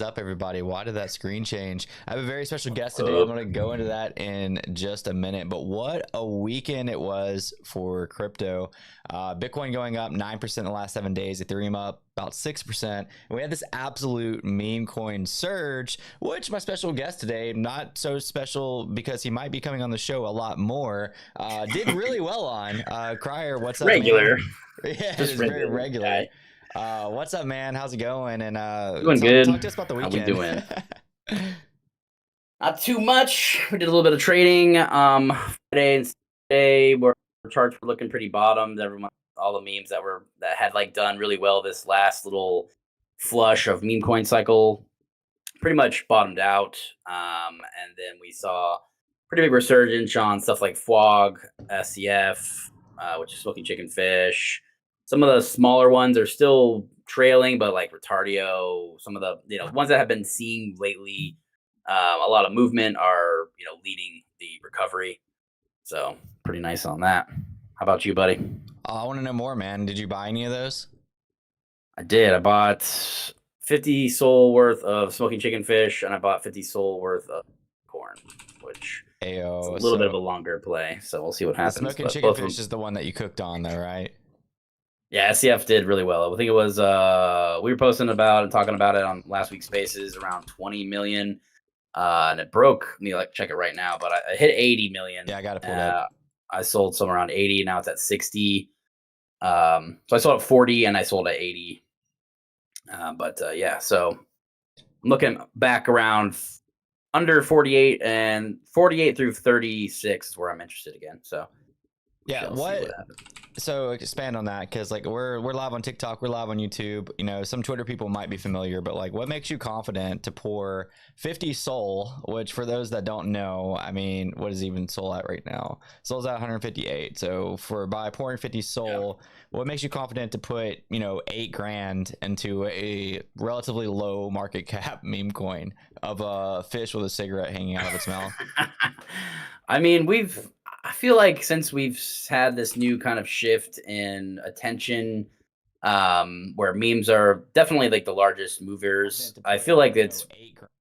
Up, everybody? Why did that screen change? I have a very special guest today. I'm Up. going to go into that in just a minute. But what a weekend it was for crypto. Bitcoin going up 9% in the last 7 days, Ethereum up about 6%. And we had this absolute meme coin surge, which my special guest today, not so special because he might be coming on the show a lot more, did really well on. Crier, what's up, man? Regular. Yeah, it Just is very regular regular. guy. What's up, man? How's it going? And Doing talk good. to us about the How we weekend. doing? Not too much. We did a little bit of trading. Friday and Saturday where charts were looking pretty bottomed. Everyone, all the memes that had like done really well this last little flush of meme coin cycle pretty much bottomed out. And then we saw pretty big resurgence on stuff like FWOG, SCF, which is smoking chicken fish. Some of the smaller ones are still trailing, but like Retardio, some of the ones that have been seeing lately, a lot of movement are leading the recovery. So pretty nice on that. How about you, buddy? I want to know more, man. Did you buy any of those? I did. I bought 50 soul worth of smoking chicken fish, and I bought 50 soul worth of corn, which it's a Ayo, little bit of a so longer play. So we'll see what the happens. smoking But chicken both of fish them, is the one that you cooked on, though, right? yeah, SCF did really well. I think it was we were posting about and talking about it on last week's Spaces, around 20 million, and it broke. Let me check it right now, but I hit 80 million. Yeah, I got it pulled up. I sold some around 80. Now it's at 60. So I sold at 40 and I sold at 80. Yeah, so I'm looking back around under 48, and 48 through 36 is where I'm interested again. So we Yeah, shall see what happens. so expand on that, because like we're live on TikTok, we're live on YouTube. Some Twitter people might be familiar, but like, what makes you confident to pour 50 Sol, which for those that don't know, I mean, what is even Sol at right now? Sol's at 158. So by pouring 50 Sol, what makes you confident to put 8 grand into a relatively low market cap meme coin of a fish with a cigarette hanging out of its mouth? I mean, I feel like since we've had this new kind of shift in attention, where memes are definitely like the largest movers, I feel like it's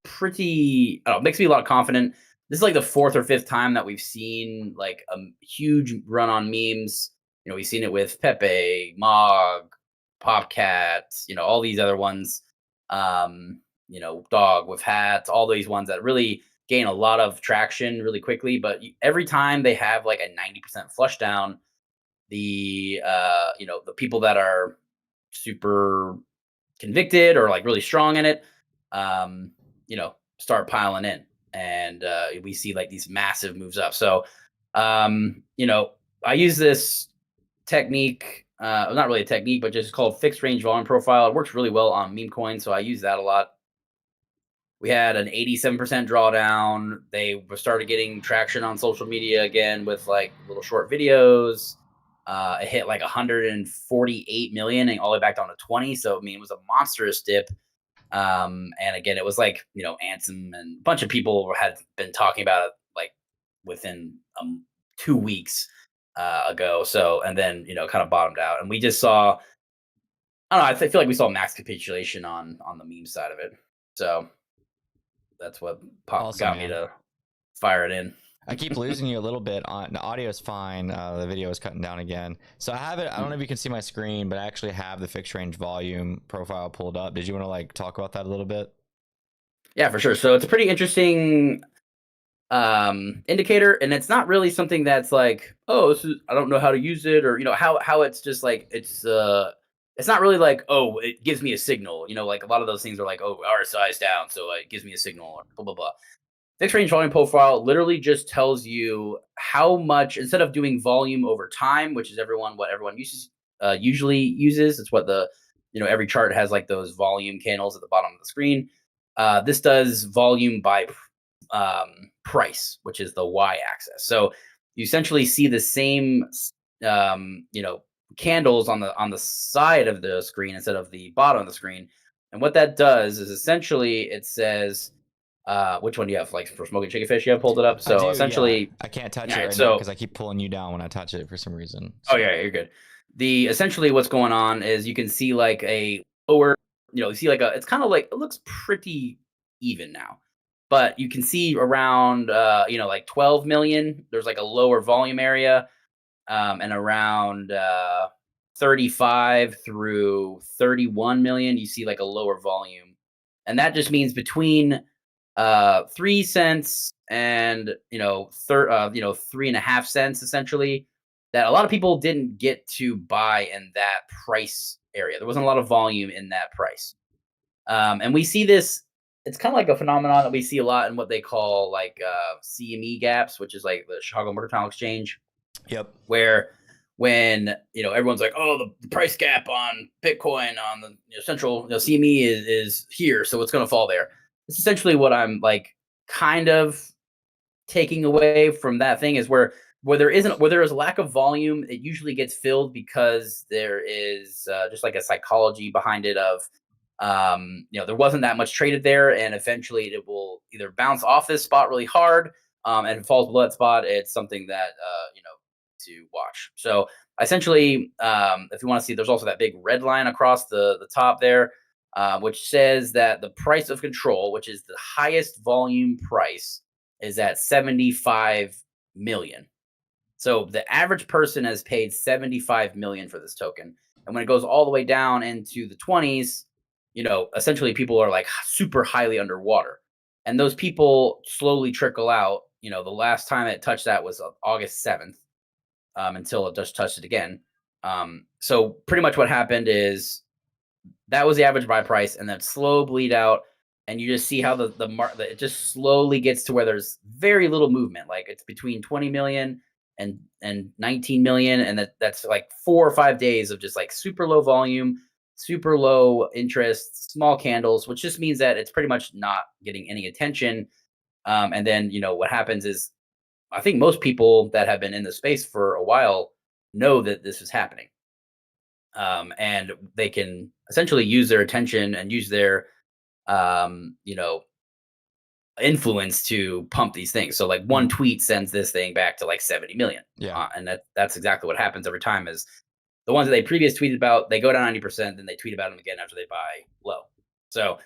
pretty, I don't know, makes me a lot confident. This is like the fourth or fifth time that we've seen like a huge run on memes. We've seen it with Pepe, Mog, Popcat, all these other ones. Dog with hats, all these ones that really gain a lot of traction really quickly. But every time they have like a 90% flush down, the people that are super convicted or like really strong in it, start piling in, and we see like these massive moves up. So, I use this technique, not really a technique, but just called fixed range volume profile. It works really well on meme coins, so I use that a lot. We had an 87% drawdown. They started getting traction on social media again with like little short videos. It hit like 148 million and all the way back down to 20. So I mean, it was a monstrous dip. And again, it was like Ansem and a bunch of people had been talking about it like within 2 weeks ago. So and then kind of bottomed out, and we just saw. I don't know. Feel like we saw max capitulation on the meme side of it. So that's what Awesome, got me man. to fire it in. I keep losing you a little bit. On the audio is fine. The video is cutting down again. So I have it. I don't know if you can see my screen, but I actually have the fixed range volume profile pulled up. Did you want to like talk about that a little bit? Yeah, for sure. So it's a pretty interesting indicator, and it's not really something that's like, oh, I don't know how to use it, or how it's just like it's not really like, oh, it gives me a signal. Like a lot of those things are like, oh, RSI is down, so it gives me a signal, or blah blah blah. Fixed range volume profile literally just tells you how much, instead of doing volume over time, which is what everyone usually uses. It's what every chart has like those volume candles at the bottom of the screen. This does volume by price, which is the y-axis. So you essentially see the same candles on the side of the screen instead of the bottom of the screen. And what that does is essentially it says, which one do you have? Like for smoking chicken fish, you have pulled it up. I So do. Yeah. essentially, I can't touch all it right. right now So, because I keep pulling you down when I touch it for some reason. oh So yeah, you're good. Essentially what's going on is you can see like a lower you see like it's kind of like, it looks pretty even now. But you can see around, like 12 million, there's like a lower volume area, and around 35 through 31 million, you see like a lower volume. And that just means between 3 cents and 3.5 cents essentially, that a lot of people didn't get to buy in that price area. There wasn't a lot of volume in that price. And we see this, it's kind of like a phenomenon that we see a lot in what they call like CME gaps, which is like the Chicago Mercantile Exchange, Yep. where when everyone's like, oh, the price gap on Bitcoin on the central CME is here, so it's going to fall there. It's essentially what I'm like kind of taking away from that thing, is where there is a lack of volume, it usually gets filled because there is just like a psychology behind it of there wasn't that much traded there, and eventually it will either bounce off this spot really hard, and if it falls below that spot, it's something that to watch. So essentially, if you want to see, there's also that big red line across the top there, which says that the price of control, which is the highest volume price, is at 75 million. So the average person has paid 75 million for this token. And when it goes all the way down into the 20s, essentially people are like super highly underwater. And those people slowly trickle out. The last time it touched that was August 7th, until it just touched it again. So pretty much what happened is that was the average buy price, and then slow bleed out, and you just see how it just slowly gets to where there's very little movement. Like it's between 20 million and 19 million, and that's like 4 or 5 days of just like super low volume, super low interest, small candles, which just means that it's pretty much not getting any attention. And then what happens is, I think most people that have been in the space for a while know that this is happening. And they can essentially use their attention and use their, influence to pump these things. So like one tweet sends this thing back to like 70 million. Yeah. And that's exactly what happens every time, is the ones that they previously tweeted about, they go down 90%, then they tweet about them again after they buy low. So,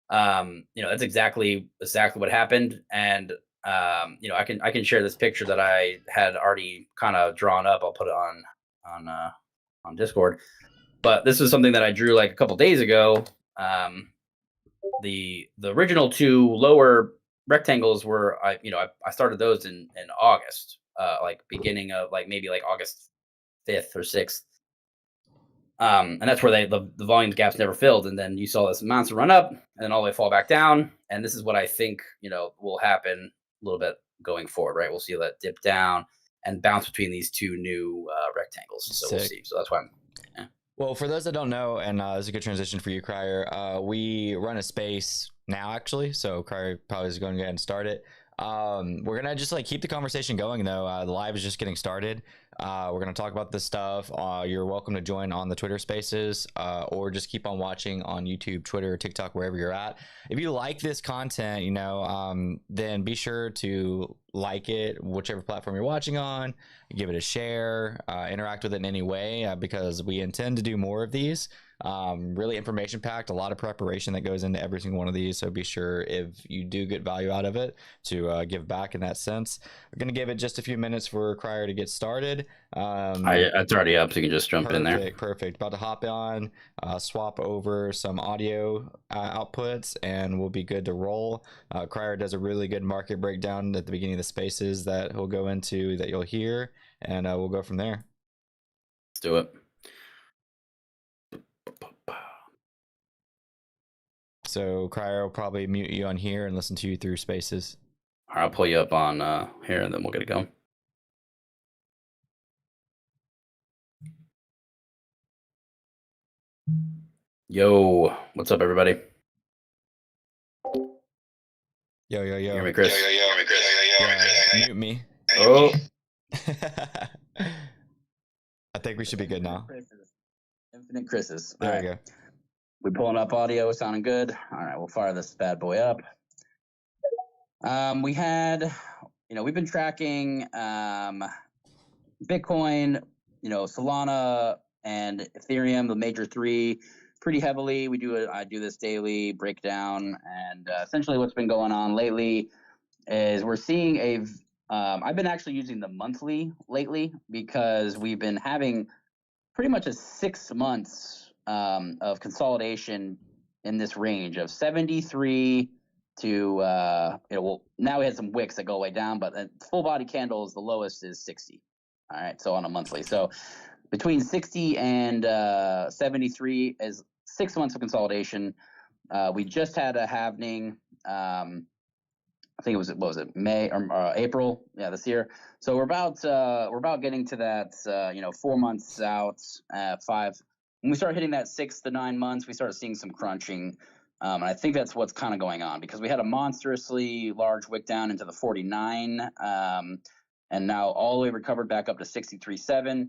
that's exactly what happened. And, I can share this picture that I had already kind of drawn up. I'll put it on Discord. But this is something that I drew like a couple days ago. The original two lower rectangles were, I started those in August, like beginning of like maybe like August 5th or 6th. And that's where the volume gaps never filled, and then you saw this monster run up and then all the way fall back down. And this is what I think will happen a little bit going forward, right? We'll see that dip down and bounce between these two new rectangles. So we'll see. So that's why Well, for those that don't know, and this is a good transition for you, Crier, we run a space now, actually. So Crier probably is going to go ahead and start it. We're gonna just like keep the conversation going though. The live is just getting started. We're gonna talk about this stuff. You're welcome to join on the Twitter Spaces, or just keep on watching on YouTube, Twitter, TikTok, wherever you're at. If you like this content, then be sure to like it, whichever platform you're watching on. Give it a share, interact with it in any way, because we intend to do more of these. Really information packed, a lot of preparation that goes into every single one of these, so be sure, if you do get value out of it, to give back in that sense. We're going to give it just a few minutes for Crier to get started. it's already up, so you can just jump in there. Perfect. About to hop on, swap over some audio outputs, and we'll be good to roll. Crier does a really good market breakdown at the beginning of the spaces that he'll go into, that you'll hear, and we'll go from there. Let's do it. So Crier will probably mute you on here and listen to you through spaces. All right, I'll pull you up on here, and then we'll get it going. Yo, what's up, everybody? Yo. Hear me, Chris? Mute me. Oh. I think we should be good now. Infinite Chris's. There we go. We pulling up audio, sounding good. All right, we'll fire this bad boy up. We had, we've been tracking Bitcoin, Solana and Ethereum, the major three, pretty heavily. I do this daily breakdown, and essentially what's been going on lately is we're seeing I've been actually using the monthly lately because we've been having pretty much a 6 months of consolidation in this range of 73 to well, now we had some wicks that go way down, but full body candles, the lowest is 60. All right, so on a monthly, so between 60 and 73 is 6 months of consolidation. We just had a halving. I think it was, what was it, May or April? Yeah, this year. So we're about getting to that 4 months out, 5. When we start hitting that 6 to 9 months, we start seeing some crunching. And I think that's what's kind of going on, because we had a monstrously large wick down into the 49, and now all the way recovered back up to 63.7.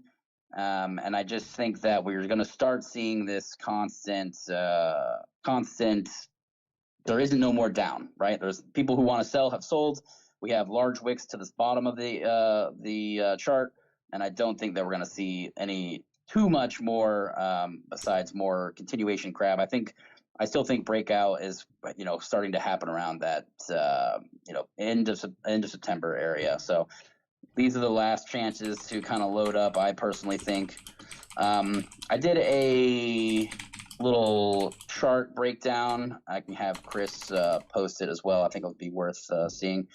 And I just think that we're going to start seeing this constant. There isn't no more down, right? There's people who want to sell have sold. We have large wicks to this bottom of the chart, and I don't think that we're going to see any too much more besides more continuation crab. I still think breakout is starting to happen around that end of September area. So these are the last chances to kind of load up, I personally think. I did a little chart breakdown. I can have Chris post it as well. I think it would be worth seeing.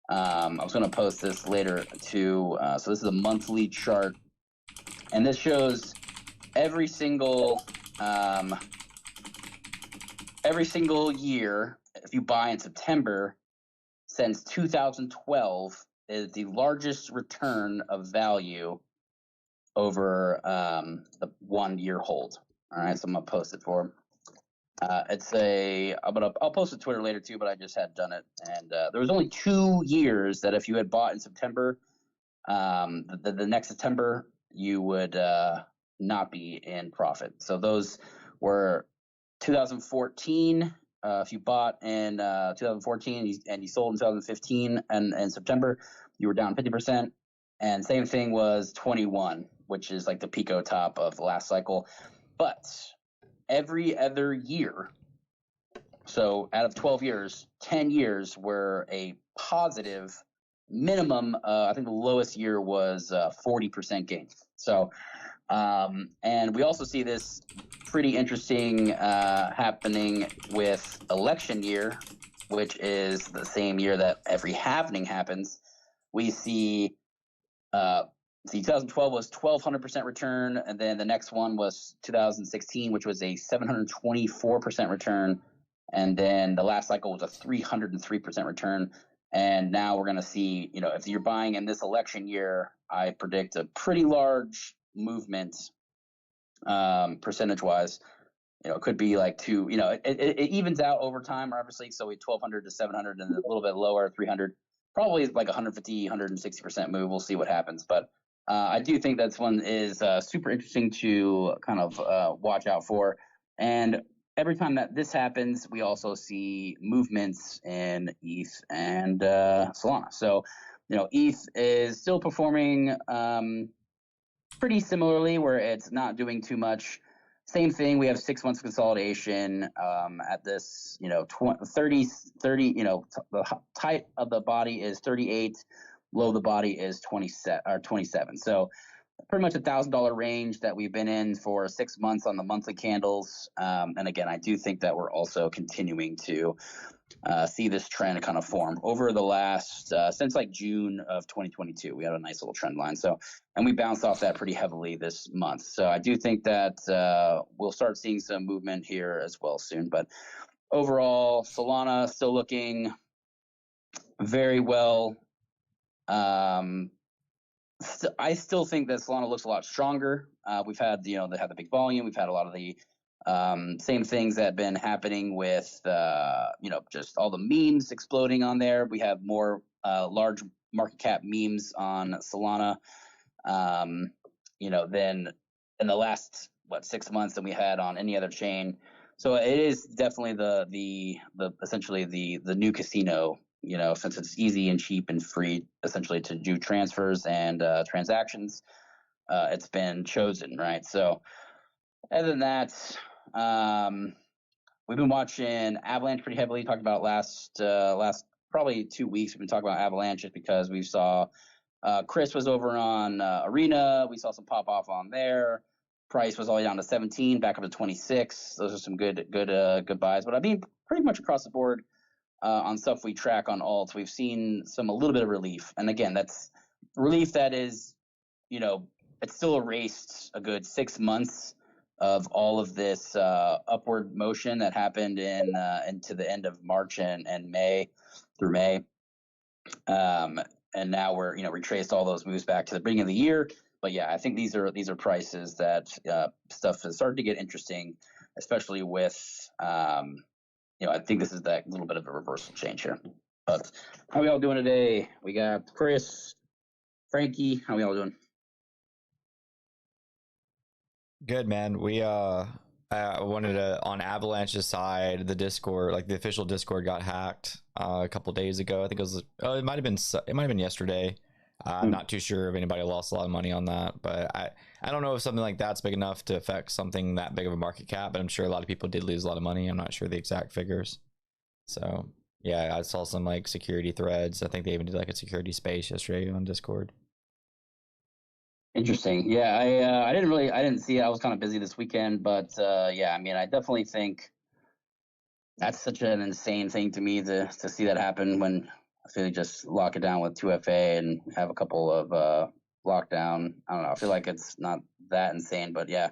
I was going to post this later too. So this is a monthly chart, and this shows every single year, if you buy in September, since 2012, is the largest return of value over the 1 year hold. All right, so I'm gonna post it for him. I'll post it to Twitter later too, but I just had done it, and there was only 2 years that if you had bought in September, the next September, you would not be in profit. So those were 2014. If you bought in 2014 and you sold in 2015 and in September, you were down 50%. And same thing was 21, which is like the Pico top of the last cycle. But every other year, so out of 12 years, 10 years were a positive minimum. I think the lowest year was 40% gain. So, and we also see this pretty interesting happening with election year, which is the same year that every halving happens. We see 2012 was 1,200% return, and then the next one was 2016, which was a 724% return, and then the last cycle was a 303% return. And now we're going to see, if you're buying in this election year, I predict a pretty large movement percentage-wise. It could be like it evens out over time, obviously. So we 1,200 to 700 and a little bit lower, 300. Probably like 150, 160% move. We'll see what happens. But I do think that's one is super interesting to kind of watch out for. And every time that this happens, we also see movements in ETH and Solana. So, ETH is still performing pretty similarly, where it's not doing too much. Same thing. We have 6 months of consolidation at this, 30, the height of the body is 38, low of the body is 27. So pretty much $1,000 range that we've been in for 6 months on the monthly candles. And again, I do think that we're also continuing to see this trend kind of form over the last since like June of 2022. We had a nice little trend line. So, and we bounced off that pretty heavily this month. So I do think that we'll start seeing some movement here as well soon. But overall, Solana still looking very well. I still think that Solana looks a lot stronger. We've had, they have the big volume. We've had a lot of the same things that have been happening with, just all the memes exploding on there. We have more large market cap memes on Solana, than in the last 6 months than we had on any other chain. So it is definitely the essentially the new casino. Since it's easy and cheap and free, essentially to do transfers and transactions, it's been chosen, right? So other than that, We've been watching Avalanche pretty heavily. Talked about last probably 2 weeks. We've been talking about Avalanche just because we saw Chris was over on Arena. We saw some pop off on there. Price was all the way down to 17, back up to 26. Those are some good buys. But I mean, pretty much across the board on stuff we track on alts, we've seen a little bit of relief. And again, that's relief that is, it's still erased a good 6 months of all of this upward motion that happened into the end of March and May through May. And now we're retraced all those moves back to the beginning of the year. But yeah, I think these are prices that stuff has started to get interesting, especially with I think this is that little bit of a reversal change here. But how are we all doing today? We got Chris, Frankie. How are we all doing? Good, man. We I wanted to, on Avalanche's side, the Discord, like the official Discord, got hacked a couple days ago. I think it might have been yesterday. I'm not too sure if anybody lost a lot of money on that, but I don't know if something like that's big enough to affect something that big of a market cap, but I'm sure a lot of people did lose a lot of money. I'm not sure the exact figures. So yeah, I saw some like security threads. I think they even did like a security space yesterday on Discord. Interesting. Yeah, I didn't see it. I was kind of busy this weekend, but yeah, I mean, I definitely think that's such an insane thing to me to see that happen when I feel like just lock it down with 2FA and have a couple of lockdown. I don't know. I feel like it's not that insane, but yeah,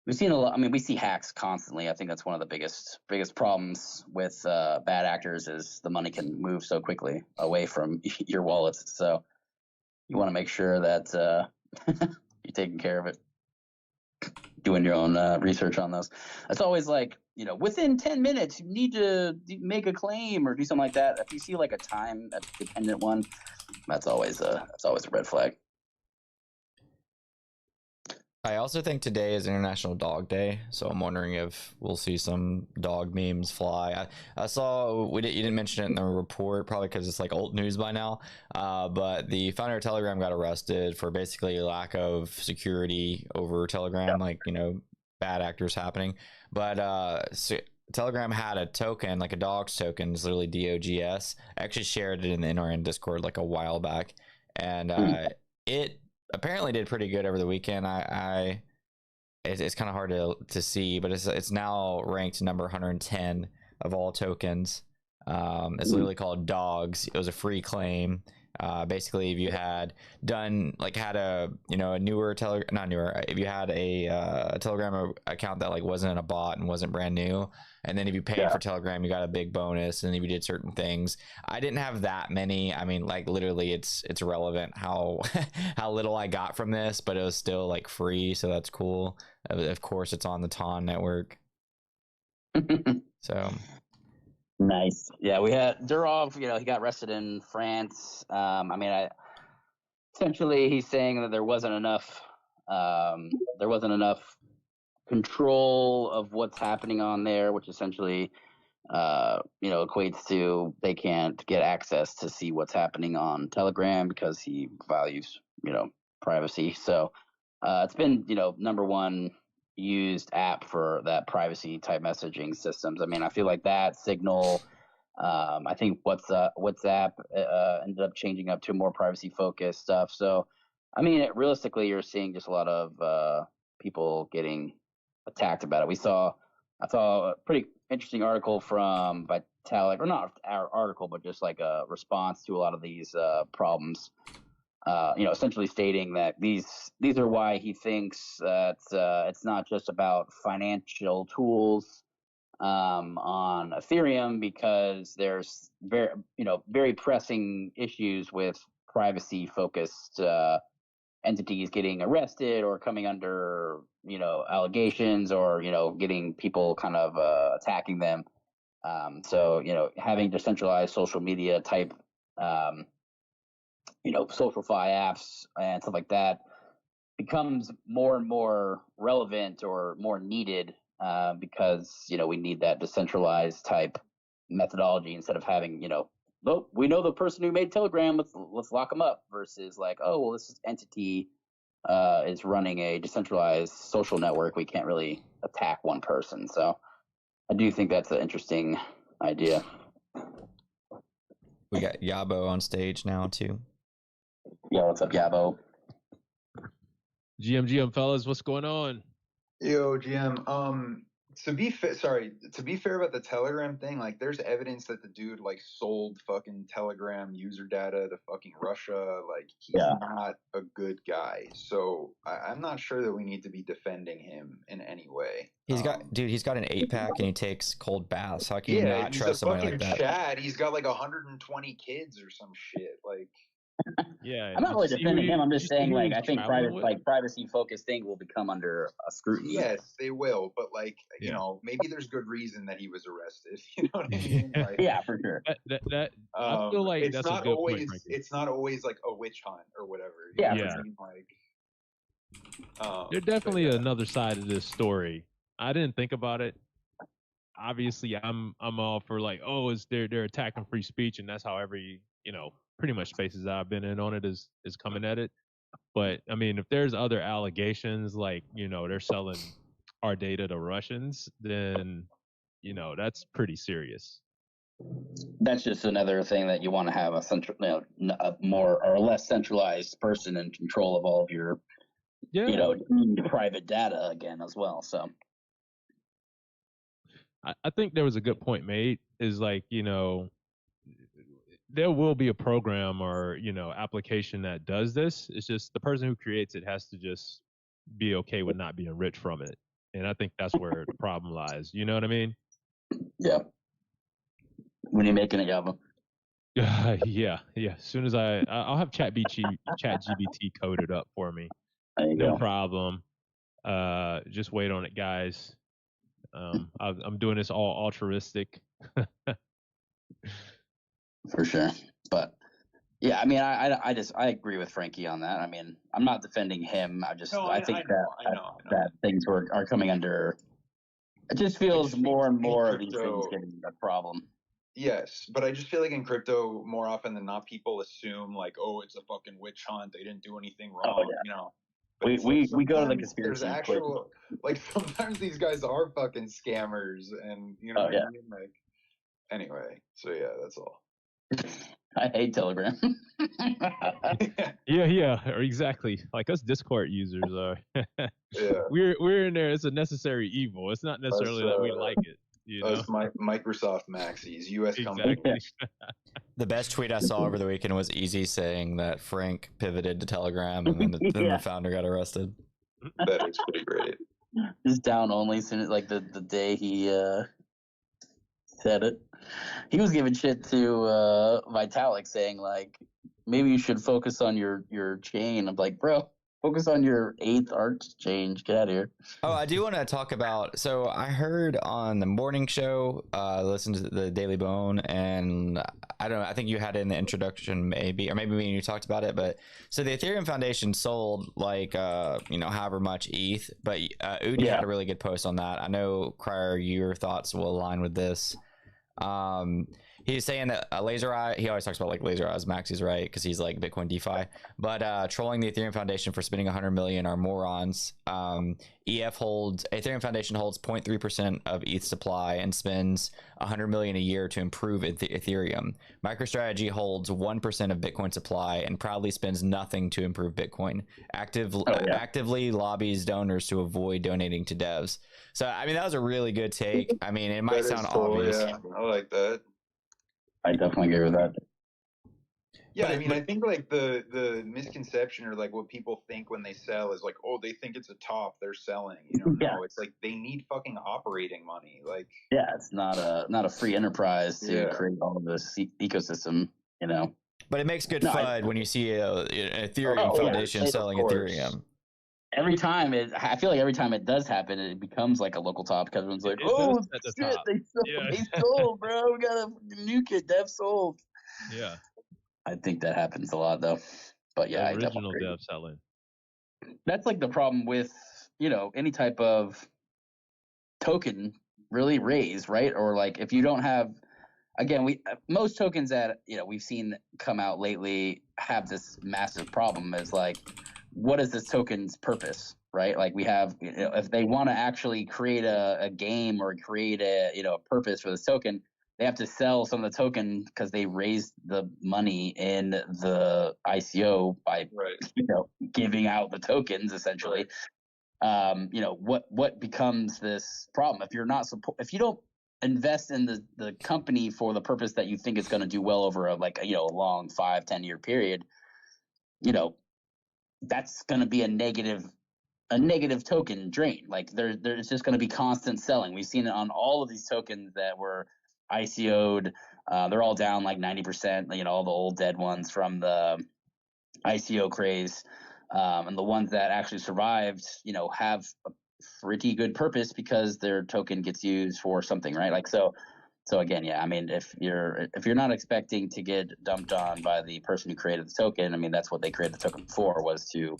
we've seen a lot. I mean, we see hacks constantly. I think that's one of the biggest problems with bad actors is the money can move so quickly away from your wallets. So you want to make sure that you're taking care of it, doing your own research on those. It's always like, within 10 minutes, you need to make a claim or do something like that. If you see like a time dependent one, that's always a red flag. I also think today is International Dog Day, so I'm wondering if we'll see some dog memes fly. I saw you didn't mention it in the report, probably because it's like old news by now. But the founder of Telegram got arrested for basically lack of security over Telegram, like bad actors happening. But Telegram had a token, like a dog's token, it's literally DOGS. I actually shared it in the NRN Discord like a while back, and it apparently did pretty good over the weekend. It's kind of hard to see, but it's now ranked number 110 of all tokens. It's literally called Dogs. It was a free claim. Basically, if you had a newer if you had a Telegram account that like wasn't a bot and wasn't brand new, and then if you paid for Telegram, you got a big bonus, and if you did certain things. I didn't have that many. I mean, like literally, it's irrelevant how how little I got from this, but it was still like free, so that's cool. Of course, it's on the TON network. So. Nice. Yeah, we had Durov, he got arrested in France. I mean, essentially he's saying that there wasn't enough control of what's happening on there, which essentially equates to they can't get access to see what's happening on Telegram because he values, privacy. So it's been, number one used app for that privacy type messaging systems. I mean, I feel like that Signal, I think WhatsApp ended up changing up to more privacy focused stuff. So, I mean, realistically, you're seeing just a lot of people getting attacked about it. I saw a pretty interesting article from Vitalik, or not our article, but just like a response to a lot of these problems. Essentially stating that these are why he thinks that it's not just about financial tools on Ethereum, because there's very pressing issues with privacy focused entities getting arrested or coming under allegations or getting people kind of attacking them. So having decentralized social media type SocialFi apps and stuff like that becomes more and more relevant or more needed because we need that decentralized type methodology instead of having we know the person who made Telegram, let's lock them up, versus like, oh well, this entity is running a decentralized social network. We can't really attack one person. So I do think that's an interesting idea. We got Yabo on stage now too. Yeah, what's up, Yabo? GM fellas, what's going on? Yo, GM. To be fair about the Telegram thing, like, there's evidence that the dude like sold fucking Telegram user data to fucking Russia. Like, he's not a good guy. So I'm not sure that we need to be defending him in any way. He's got an 8-pack and he takes cold baths. How can you not he's trust a somebody fucking like that? Chad. He's got like 120 kids or some shit. Like, Yeah, I'm not really defending him. I'm just saying, like, I think with? privacy-focused thing will become under a scrutiny. Yes, they will, but like, you know, maybe there's good reason that he was arrested. You know what I mean? Like, yeah, for sure. I feel like that's a good point, Frankie. It's not always like a witch hunt or whatever. Yeah, you know what I mean? Like, there's definitely another side of this story. I didn't think about it. Obviously, I'm all for like, oh, they're attacking free speech, and that's how every pretty much spaces I've been in on it is coming at it. But I mean, if there's other allegations like they're selling our data to Russians, then that's pretty serious. That's just another thing that you want to have a more or less centralized person in control of all of your private data again as well. So I think there was a good point made is like, there will be a program or, application that does this. It's just the person who creates it has to just be okay with not being rich from it. And I think that's where the problem lies. You know what I mean? Yeah. When you're making it, Yava. Yeah. As soon as I'll have ChatGPT coded up for me. No problem. Just wait on it, guys. I'm doing this all altruistic. For sure. But yeah, I mean, I agree with Frankie on that. I mean, I'm not defending him. I think that things are coming under. It just feels more and more of these things getting a problem. Yes, but I just feel like in crypto, more often than not, people assume like, oh, it's a fucking witch hunt. They didn't do anything wrong. Oh, yeah. You know. We go to the conspiracy. There's actual like sometimes these guys are fucking scammers, and what I mean? Like, anyway, so yeah, that's all. I hate Telegram. Yeah, exactly. Like us Discord users are. We're in there. It's a necessary evil. It's not necessarily that we like it. Us Microsoft maxis, U.S. company. The best tweet I saw over the weekend was Easy saying that Frank pivoted to Telegram, and then the founder got arrested. That is pretty great. Just down only since like the day he said it. He was giving shit to Vitalik, saying like, maybe you should focus on your chain. I'm like, bro, focus on your 8th arch change. Get out of here. Oh, I do want to talk about. So I heard on the morning show, listened to the Daily Bone, and I don't know. I think you had it in the introduction, maybe, or maybe me and you talked about it. But so the Ethereum Foundation sold like however much ETH, but Udi had a really good post on that. I know, Crier, your thoughts will align with this. He's saying that Laser Eye, he always talks about like Laser Eyes Maxis, right? Because he's like Bitcoin DeFi, but trolling the Ethereum Foundation for spending 100 million are morons. Ethereum Foundation holds 0.3% of ETH supply and spends 100 million a year to improve Ethereum. MicroStrategy holds 1% of Bitcoin supply and proudly spends nothing to improve Bitcoin. Actively lobbies donors to avoid donating to devs. So I mean, that was a really good take. I mean, it might sound obvious. Yeah, I like that. I definitely agree with that. Yeah, I mean, I think like the misconception or like what people think when they sell is like, oh, they think it's a top, they're selling. No, it's like they need fucking operating money. Like, it's not a free enterprise to create all of this ecosystem. But it makes good FUD when you see an Ethereum Foundation selling Ethereum. I feel like every time it does happen, it becomes like a local top because everyone's like, oh shit, they sold, bro. We got a new kid, dev sold. Yeah. I think that happens a lot though. But yeah, the original dev selling. That's like the problem with, any type of token really raised, right? Or like if you don't have, again, most tokens that we've seen come out lately have this massive problem is like, what is this token's purpose, right? Like we have, if they want to actually create a game or create a purpose for this token, they have to sell some of the token because they raised the money in the ICO by giving out the tokens essentially. What becomes this problem if you're not if you don't invest in the company for the purpose that you think it's going to do well over a long 5-10 year period, that's going to be a negative token drain. Like there's just going to be constant selling. We've seen it on all of these tokens that were ICO'd. They're all down like 90%, all the old dead ones from the ICO craze. And the ones that actually survived, have a pretty good purpose because their token gets used for something, right? Like, so again, yeah, I mean, if you're not expecting to get dumped on by the person who created the token, I mean, that's what they created the token for, was to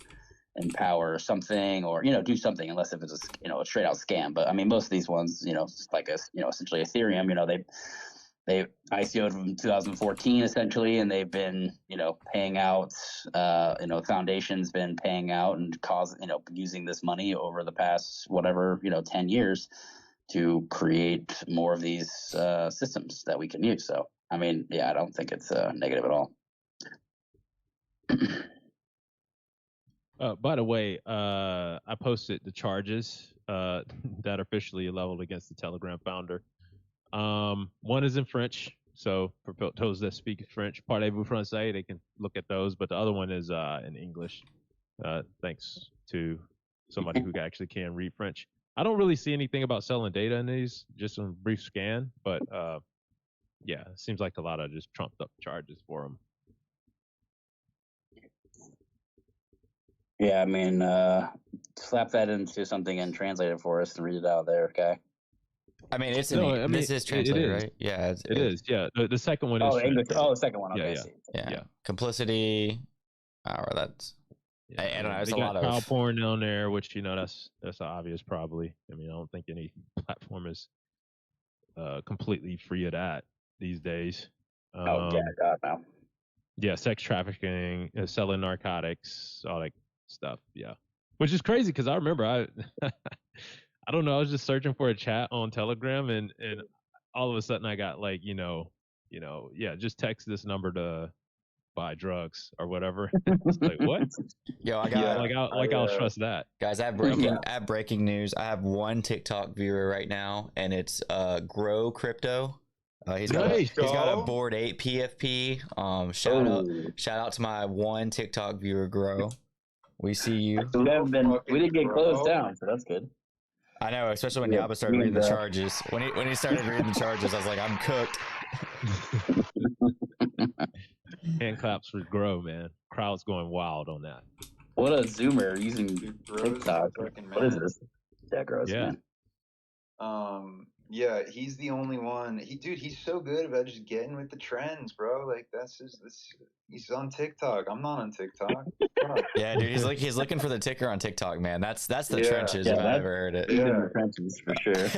empower something or, do something, unless if it's a straight out scam. But I mean, most of these ones, like essentially Ethereum, they ICO'd from 2014 essentially, and they've been, paying out, foundations been paying out and using this money over the past, 10 years to create more of these systems that we can use. So, I mean, yeah, I don't think it's negative at all. By the way, I posted the charges that are officially leveled against the Telegram founder. One is in French, so for those that speak French, parlez-vous français, they can look at those. But the other one is in English, thanks to somebody who actually can read French. I don't really see anything about selling data in these, just a brief scan. But yeah, it seems like a lot of just trumped up charges for them. Yeah, I mean, slap that into something and translate it for us and read it out there, okay? I mean, this is translated, right? Yeah, it is. Yeah, the second one is English. The second one. Okay, yeah. Complicity. That's. Yeah, I don't know. There's they a got lot cow of porn down there, which that's obvious probably. I mean, I don't think any platform is completely free of that these days. God, no. Yeah, sex trafficking, selling narcotics, all that stuff. Yeah, which is crazy because I remember I don't know. I was just searching for a chat on Telegram, and all of a sudden I got like, just text this number to buy drugs or whatever. It's like, what? Yo, I got I'll trust that. Guys, I have breaking news. I have one TikTok viewer right now, and it's Grow Crypto. He's got a board 8 PFP. Shout out to my one TikTok viewer, Grow. We see you. We didn't get closed down, so that's good. I know, especially when Yaba started reading the charges. When he started reading the charges, I was like, I'm cooked. Hand claps for Grow, man. Crowd's going wild on that. What a zoomer using TikTok. What is this? Yeah, Grow's man. Yeah, he's the only one. He's so good about just getting with the trends, bro. Like he's on TikTok. I'm not on TikTok. Yeah, dude, he's looking for the ticker on TikTok, man. That's the trenches if I ever heard it. Yeah, the trenches for sure.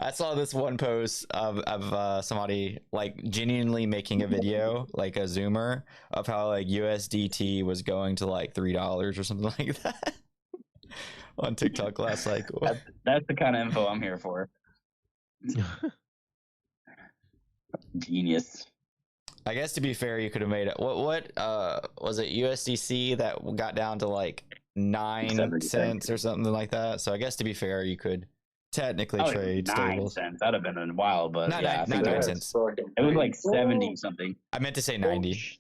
I saw this one post of somebody like genuinely making a video, like a zoomer, of how like USDT was going to like $3 or something like that. On TikTok last cycle. That's the kind of info I'm here for. Genius. I guess to be fair, you could have made it. What was it? USDC that got down to like 9 cents or something like that. So I guess to be fair, you could technically trade 9 stables. Cents. That'd have been a while, but not 9 cents. It was like 70 something. I meant to say 90.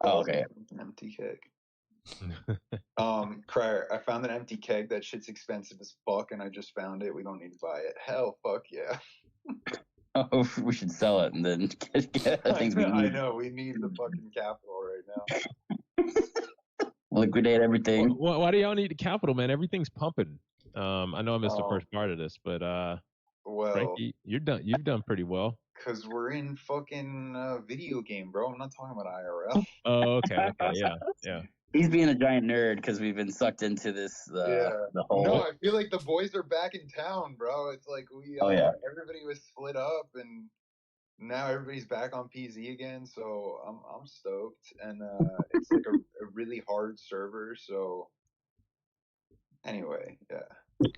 Oh, okay. Empty keg. Crier, I found an empty keg. That shit's expensive as fuck, and I just found it. We don't need to buy it. Hell, fuck yeah. Oh, we should sell it and then get things we need. I know, we need the fucking capital right now. Liquidate everything. Why do y'all need the capital, man? Everything's pumping. I know I missed the first part of this, but well, Frankie, you've done pretty well. Cause we're in fucking video game, bro. I'm not talking about IRL. Oh, okay, yeah. He's being a giant nerd because we've been sucked into this the whole. No, I feel like the boys are back in town, bro. It's like everybody was split up, and now everybody's back on PZ again, so I'm stoked, and it's like a really hard server. So anyway, yeah.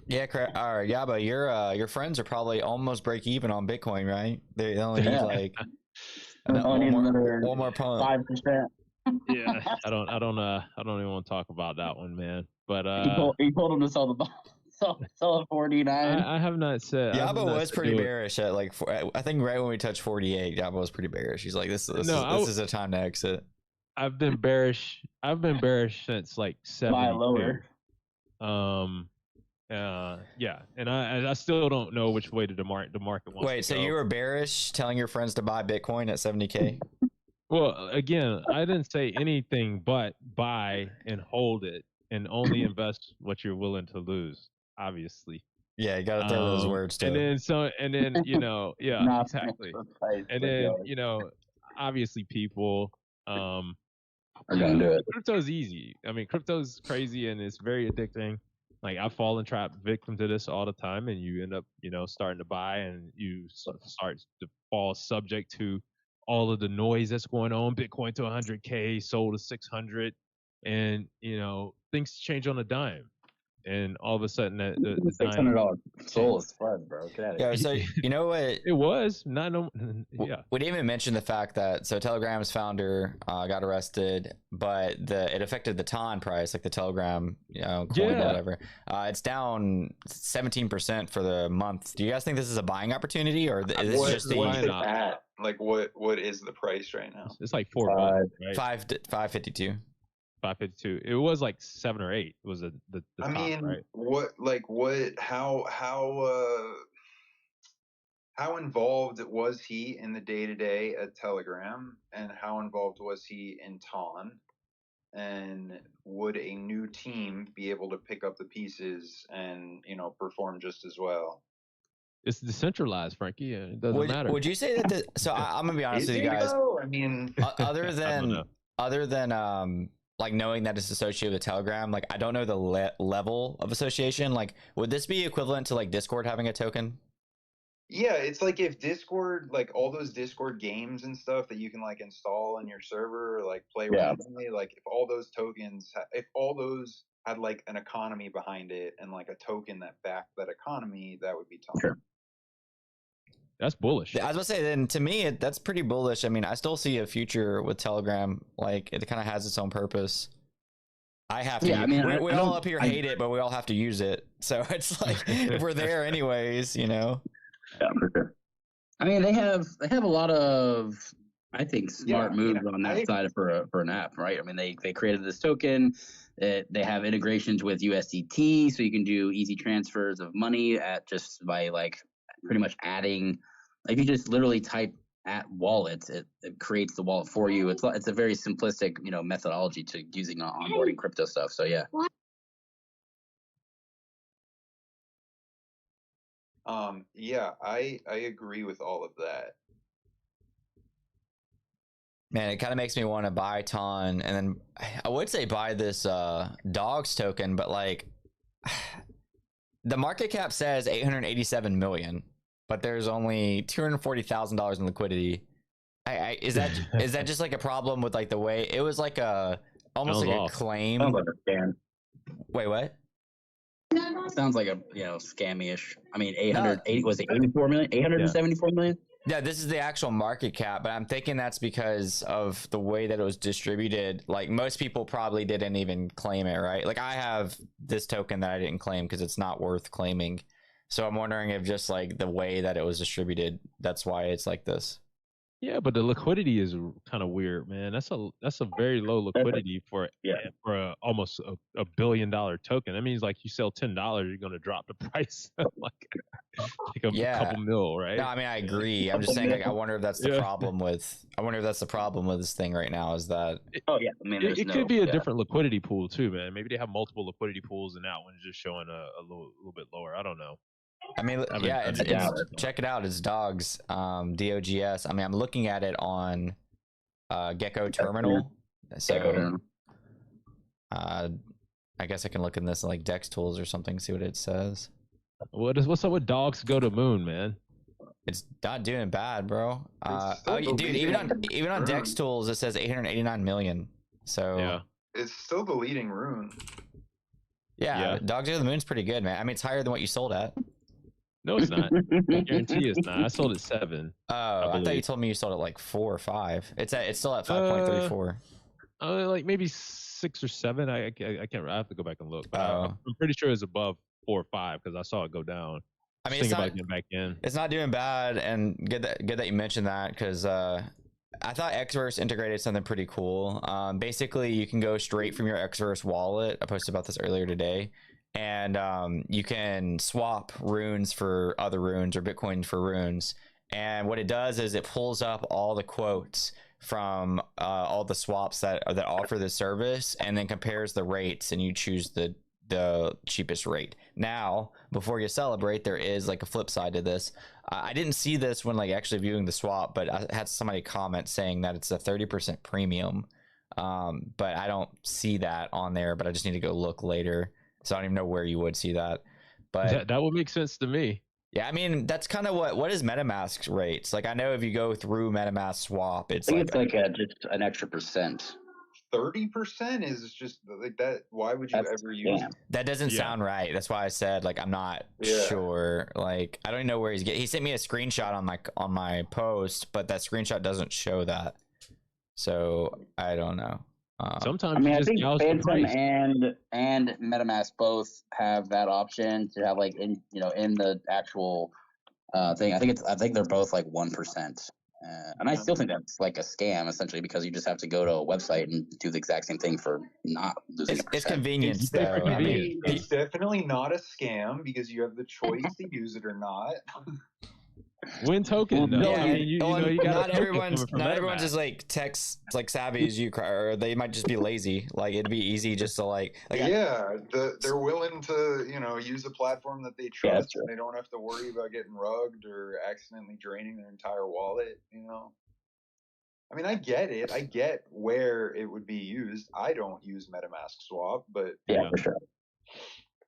Yeah, all right, yeah, but your friends are probably almost break even on Bitcoin, right? They only need like Only another one more pump. 5%. Yeah, I don't even want to talk about that one, man. But he told him to sell the sell at 49. I have not said. Yaba was pretty bearish at like I think right when we touched 48, Yaba was pretty bearish. He's like, this is a time to exit. I've been bearish. I've been bearish since like 70 lower. Yeah, and I still don't know which way the market wants. Wait, so you were bearish, telling your friends to buy Bitcoin at 70K? Well, again, I didn't say anything but buy and hold it, and only invest what you're willing to lose. Obviously. Yeah, you gotta throw those words too. And then you know, yeah, exactly. And then you know, obviously people are gonna do it. Crypto's easy. I mean, crypto's crazy and it's very addicting. Like I fall and trap victim to this all the time, and you end up, you know, starting to buy, and you start to fall subject to all of the noise that's going on. Bitcoin to 100K, sold to 600, and you know things change on a dime, and all of a sudden that the $600 soul is fun, bro. Yeah, so you know what? It was not yeah. We didn't even mention the fact that Telegram's founder got arrested, but it affected the TON price, like the Telegram, you know, coin or whatever. It's down 17% for the month. Do you guys think this is a buying opportunity, or is this just what's it at? Like what is the price right now? It's like $4, right? 552. 552. It was like 7 or 8. It was the I top, mean, right? How involved was he in the day-to-day at Telegram, and how involved was he in TON? And would a new team be able to pick up the pieces and, you know, perform just as well? It's decentralized, Frankie. It doesn't matter. Would you say that? So I'm gonna be honest with you guys. I mean, other than like knowing that it's associated with Telegram, like I don't know the level of association. Like, would this be equivalent to like Discord having a token? Yeah, it's like if Discord, like all those Discord games and stuff that you can like install in your server or like play randomly, like if all those tokens, if all those had like an economy behind it and like a token that backed that economy, that would be TON. Sure. That's bullish. I was gonna say, then to me, that's pretty bullish. I mean, I still see a future with Telegram. Like, it kind of has its own purpose. I have to. Yeah, I mean, we all up here hate it, but we all have to use it. So it's like if we're there anyways, you know. Yeah, for sure. I mean, they have a lot of, I think, smart moves on that side for an app, right? I mean, they created this token. They have integrations with USDT, so you can do easy transfers of money at just by like pretty much adding. If you just literally type at wallets, it creates the wallet for you. It's a very simplistic, you know, methodology to using onboarding crypto stuff. So yeah. Yeah, I agree with all of that. Man, it kind of makes me want to buy TON, and then I would say buy this dogs token, but like the market cap says 887 million, but there's only $240,000 in liquidity. Is that just like a problem with like the way it was like almost like a claim? Sounds like a scam. Wait, what? Sounds like a scammy-ish. I mean, 84 million, 874 million. Yeah, this is the actual market cap, but I'm thinking that's because of the way that it was distributed. Like most people probably didn't even claim it, right? Like I have this token that I didn't claim because it's not worth claiming. So I'm wondering if just like the way that it was distributed, that's why it's like this. Yeah, but the liquidity is kind of weird, man. That's a very low liquidity for almost a $1 billion token. That means like you sell $10, you're gonna drop the price like a couple mil, right? No, I mean I agree. I'm just saying like I wonder if that's the problem with. I wonder if that's the problem with this thing right now. Is that? Oh yeah, I mean it could be a different liquidity pool too, man. Maybe they have multiple liquidity pools, and that one's just showing a little bit lower. I don't know. I mean, it's check it out. It's dogs, DOGS. I mean, I'm looking at it on Gecko Terminal. So, I guess I can look in this like Dex Tools or something, see what it says. What's up with dogs go to moon, man? It's not doing bad, bro. It's still Dude, even on rune. Dex Tools, it says 889 million. So Yeah. It's still the leading rune. yeah, Dogs of the Moon's pretty good, man. I mean, it's higher than what you sold at. No, it's not. I guarantee it's not. I sold it 7. Oh, I thought you told me you sold it like 4 or 5. It's still at 5.34. Like maybe 6 or 7. I can't. I have to go back and look. But Oh. I'm pretty sure it's above 4 or 5 because I saw it go down. I mean, Think about getting back in. It's not doing bad, and good that you mentioned that because I thought Xverse integrated something pretty cool. Basically, you can go straight from your Xverse wallet. I posted about this earlier today, and you can swap runes for other runes or Bitcoin for runes. And what it does is it pulls up all the quotes from all the swaps that offer the service, and then compares the rates, and you choose the cheapest rate. Now, before you celebrate, there is like a flip side to this. I didn't see this when like actually viewing the swap, but I had somebody comment saying that it's a 30% premium. But I don't see that on there, but I just need to go look later. So I don't even know where you would see that. But that would make sense to me. Yeah, I mean, that's kind of what is MetaMask's rates. Like I know if you go through MetaMask swap, it's just an extra percent. 30% is just like that. Why would you ever use it? That doesn't sound right. That's why I said like I'm not sure. Like I don't even know where he sent me a screenshot on my post, but that screenshot doesn't show that. So I don't know. Sometimes I think Phantom and MetaMask both have that option to have like in the actual thing. I think they're both like 1%. And I still think that's like a scam, essentially, because you just have to go to a website and do the exact same thing for not losing. It's convenience, though. I mean, it's definitely not a scam because you have the choice to use it or not. Win token, though. Yeah, I mean, you not everyone's as like tech like savvy as you, or they might just be lazy. Like it'd be easy just to like they're willing to use a platform that they trust, and they don't have to worry about getting rugged or accidentally draining their entire wallet. I mean, I get it. I get where it would be used. I don't use MetaMask Swap, but for sure.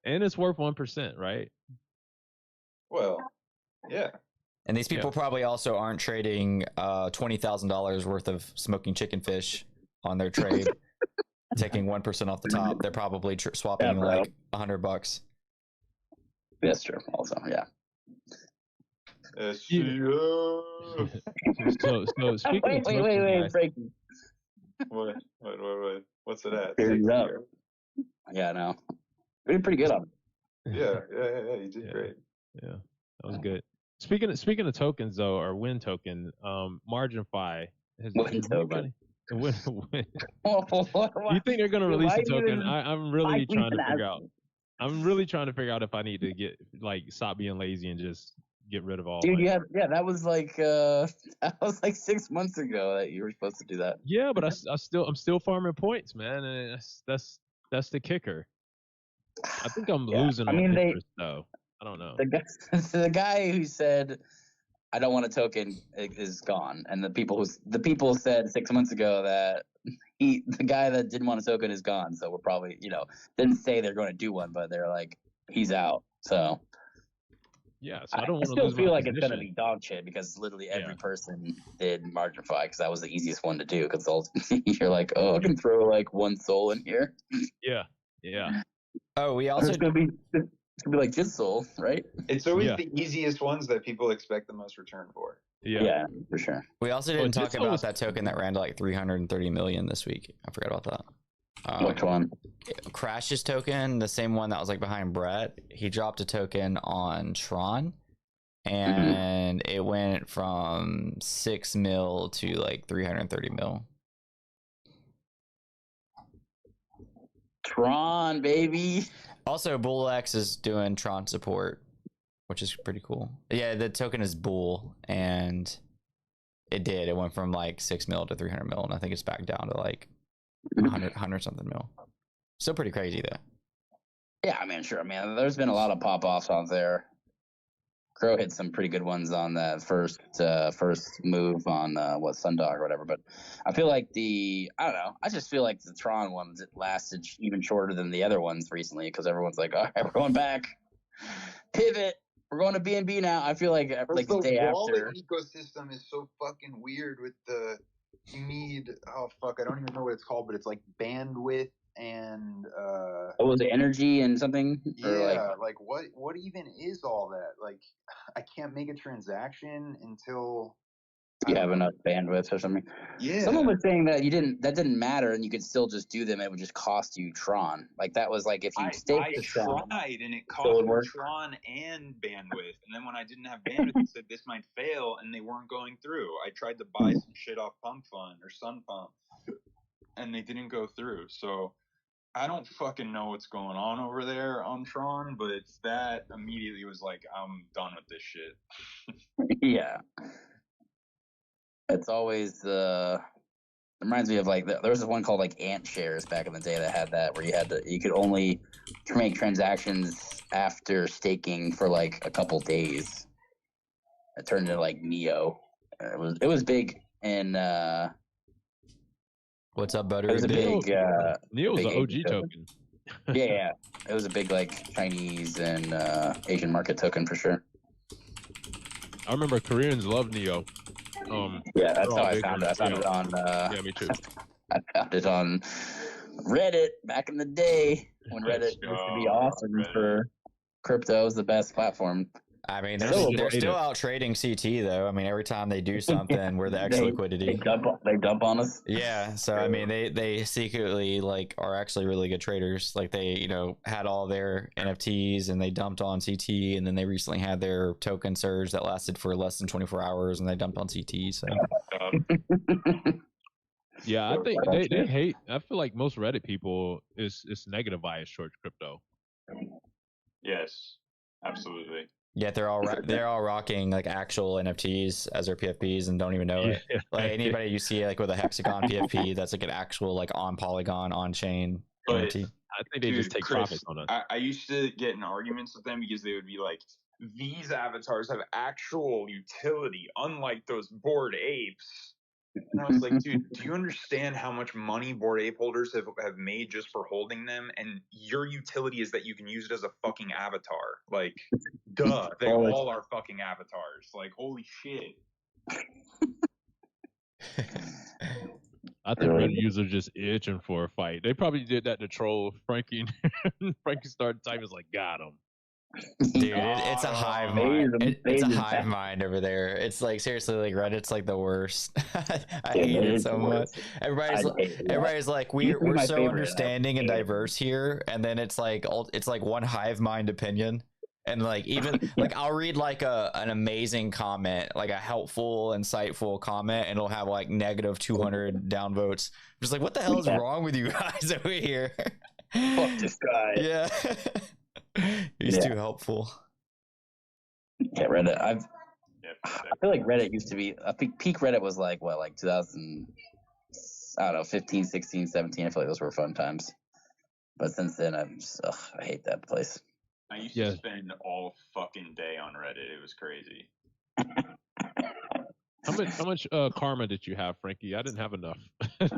And it's worth 1%, right? Well, yeah. And these people probably also aren't trading $20,000 worth of smoking chicken fish on their trade, taking 1% off the top. They're probably swapping like $100. That's true. Also, yeah. So speaking wait, Frankie. What? What's it at? Yeah, no. We did pretty good on it. Yeah, you did great. Yeah, that was good. Speaking of tokens though, or Win token, MarginFi has anybody. Win. You think they're gonna release a token? I'm really trying to figure out. I'm really trying to figure out if I need to stop being lazy and just get rid of all. Dude, that was like 6 months ago that you were supposed to do that. Yeah, but I'm still farming points, man, and that's the kicker. I think I'm losing on interest though. I don't know. The guy who said I don't want a token is gone, and the people said 6 months ago that the guy that didn't want a token is gone. So we're probably didn't say they're going to do one, but they're like he's out. So yeah, so I don't want to still feel like it's going to be dog shit because literally every person did MarginFi because that was the easiest one to do because you're like, oh, I can throw like one soul in here. Yeah. Oh, we also it's gonna be like Jitsoul, right? It's always the easiest ones that people expect the most return for. Yeah, for sure. We also didn't talk about that token that ran to like 330 million this week. I forgot about that. Which one? Crash's token, the same one that was like behind Brett. He dropped a token on Tron, and it went from 6 mil to like 330 mil. Tron, baby. Also, BullX is doing Tron support, which is pretty cool. Yeah, the token is Bull, and it went from like 6 mil to 300 mil, and I think it's back down to like 100 something mil. Still pretty crazy though. Yeah, I mean, sure. I mean, there's been a lot of pop-offs out there. Crow hit some pretty good ones on that first move on Sundog or whatever. But I feel like I don't know. I just feel like the Tron ones, it lasted even shorter than the other ones recently because everyone's like, all right, we're going back. Pivot. we're going to B&B now. I feel like the day after. The wallet ecosystem is so fucking weird with you need, oh fuck, I don't even know what it's called, but it's like bandwidth and was it energy and something? Yeah, like what even is all that? Like, I can't make a transaction until you have enough bandwidth or something. Yeah. Someone was saying that that didn't matter and you could still just do them. It would just cost you Tron. Like that was like if you staked the Tron. I tried and it cost me Tron and bandwidth. And then when I didn't have bandwidth, it said this might fail and they weren't going through. I tried to buy some shit off Pump Fund or Sun Pump and they didn't go through. So I don't fucking know what's going on over there on Tron, but that immediately was like, I'm done with this shit. Yeah. It's always it reminds me of like there was this one called like Ant Shares back in the day that had that where you could only make transactions after staking for like a couple days. It turned into like Neo. It was big in what's up, Butter? It was a big Neo was an OG token. Yeah, it was a big like Chinese and Asian market token for sure. I remember Koreans love Neo. Yeah, that's how I found it. I found it on. Yeah, me too. I found it on Reddit back in the day when Reddit used to be awesome for crypto. It was the best platform. I mean, they're still out trading CT though. I mean, every time they do something, we're the extra liquidity. They dump on us. Yeah, so I mean, they secretly like are actually really good traders. Like they, had all their NFTs and they dumped on CT, and then they recently had their token surge that lasted for less than 24 hours, and they dumped on CT. So. Yeah, I think they hate. I feel like most Reddit people is negative bias towards crypto. Yes, absolutely. Yeah, they're all rocking like actual NFTs as their PFPs and don't even know it. Like anybody you see like with a hexagon PFP, that's like an actual like on Polygon on chain NFT. I think they just take profits on it. I used to get in arguments with them because they would be like, "These avatars have actual utility, unlike those Bored Apes." And I was like, dude, do you understand how much money Bored Ape holders have made just for holding them? And your utility is that you can use it as a fucking avatar. Like, duh, they all are fucking avatars. Like, holy shit. I think Reddit users just itching for a fight. They probably did that to troll Frankie. Frankie started typing, like, got him. Dude, it's a hive mind. It's a hive mind over there. It's like seriously, like Reddit's like the worst. I hate it so much. Everybody's like, we're so understanding and diverse here, and then it's like one hive mind opinion. And like even like I'll read like an amazing comment, like a helpful, insightful comment, and it'll have like negative 200 downvotes. Just like, what the hell is wrong with you guys over here? Fuck this guy. Yeah. He's too helpful. Yeah, Reddit. I feel like Reddit used to be. I think peak Reddit was like 2000. I don't know, 15, 16, 17. I feel like those were fun times. But since then, I hate that place. I used to spend all fucking day on Reddit. It was crazy. How much karma did you have, Frankie? I didn't have enough. I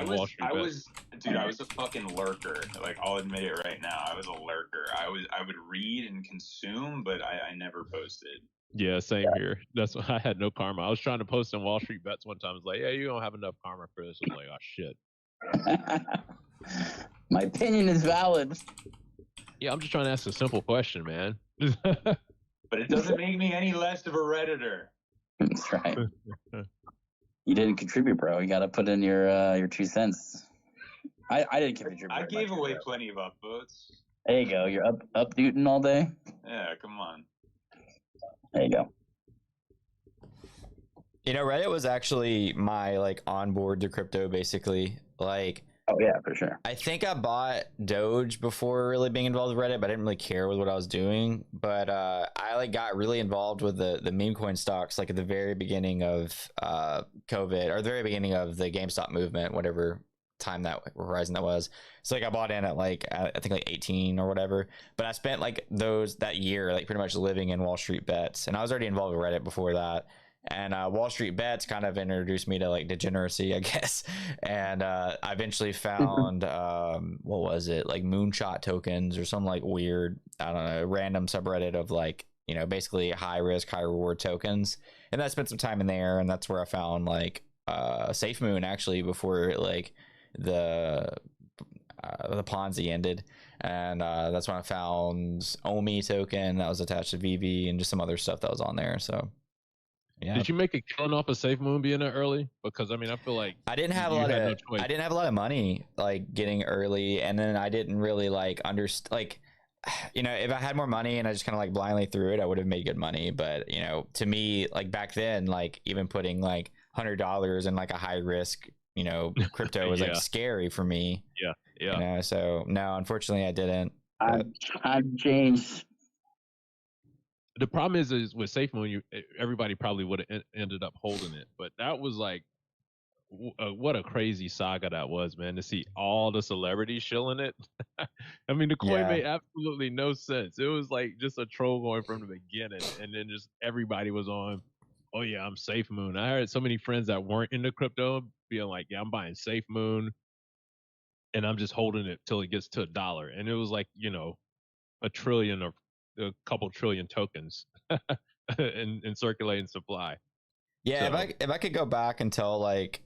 was a fucking lurker. Like, I'll admit it right now. I was a lurker. I would read and consume, but I never posted. Yeah, same here. That's why I had no karma. I was trying to post on Wall Street Bets one time. I was like, yeah, you don't have enough karma for this. I'm like, oh shit. My opinion is valid. Yeah, I'm just trying to ask a simple question, man. But it doesn't make me any less of a Redditor. That's right. You didn't contribute, bro. You got to put in your 2 cents. I didn't contribute. I gave away plenty of upvotes. There you go. You're up Newton all day. Yeah, come on. There you go. Reddit was actually my like onboard to crypto, basically. Like, oh yeah, for sure. I think I bought Doge before really being involved with Reddit, but I didn't really care with what I was doing. But I like got really involved with the meme coin stocks like at the very beginning of COVID, or the very beginning of the GameStop movement, whatever time that horizon that was. So like I bought in at like I think like 18 or whatever. But I spent like that year like pretty much living in Wall Street Bets, and I was already involved with Reddit before that. And Wall Street Bets kind of introduced me to like degeneracy, I guess. And I eventually found what was it, like moonshot tokens or some like weird, I don't know, random subreddit of like basically high risk, high reward tokens. And I spent some time in there, and that's where I found like Safe Moon actually before like the Ponzi ended. And that's when I found Omi token that was attached to VV and just some other stuff that was on there. So yeah. Did you make a killing off a Safe Moon being there early? Because I mean, I feel like I didn't have a lot of money like getting early, and then I didn't really like understand like if I had more money and I just kind of like blindly threw it, I would have made good money. But to me, like back then, like even putting like $100 in like a high risk crypto was like scary for me. Yeah. So no, unfortunately I didn't. I've changed. The problem is with Safe Moon, everybody probably would have ended up holding it, but that was like, what a crazy saga that was, man, to see all the celebrities shilling it. I mean, the coin made absolutely no sense. It was like just a troll going from the beginning, and then just everybody was on, oh yeah, I'm Safe Moon. I heard so many friends that weren't into crypto being like, yeah, I'm buying Safe Moon, and I'm just holding it till it gets to $1. And it was like, a trillion or a couple trillion tokens in circulating supply. Yeah, so, if I could go back and tell like,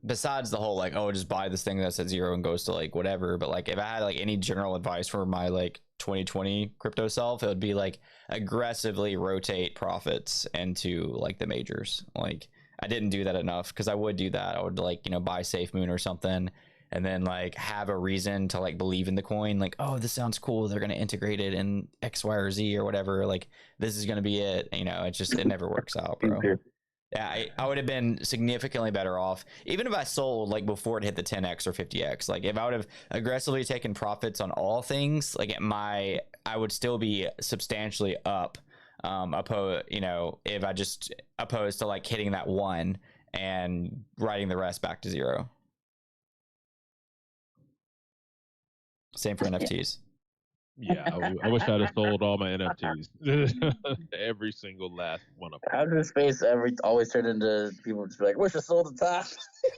besides the whole like, oh, just buy this thing that's at 0 and goes to like whatever, but like if I had like any general advice for my like 2020 crypto self, it would be like aggressively rotate profits into like the majors. Like I didn't do that enough, because I would do that. I would like, buy Safe Moon or something, and then like have a reason to like believe in the coin, like, oh, this sounds cool, they're going to integrate it in X, Y, or Z or whatever, like this is going to be it. It never works out, bro. Yeah, I would have been significantly better off even if I sold like before it hit the 10x or 50x. Like if I would have aggressively taken profits on all things, like I would still be substantially up, if I just opposed to like hitting that 1 and writing the rest back to 0. Same for NFTs. Yeah, I wish I'd have sold all my NFTs. Every single last one of them. How does space always turn into people just be like, wish I sold the top?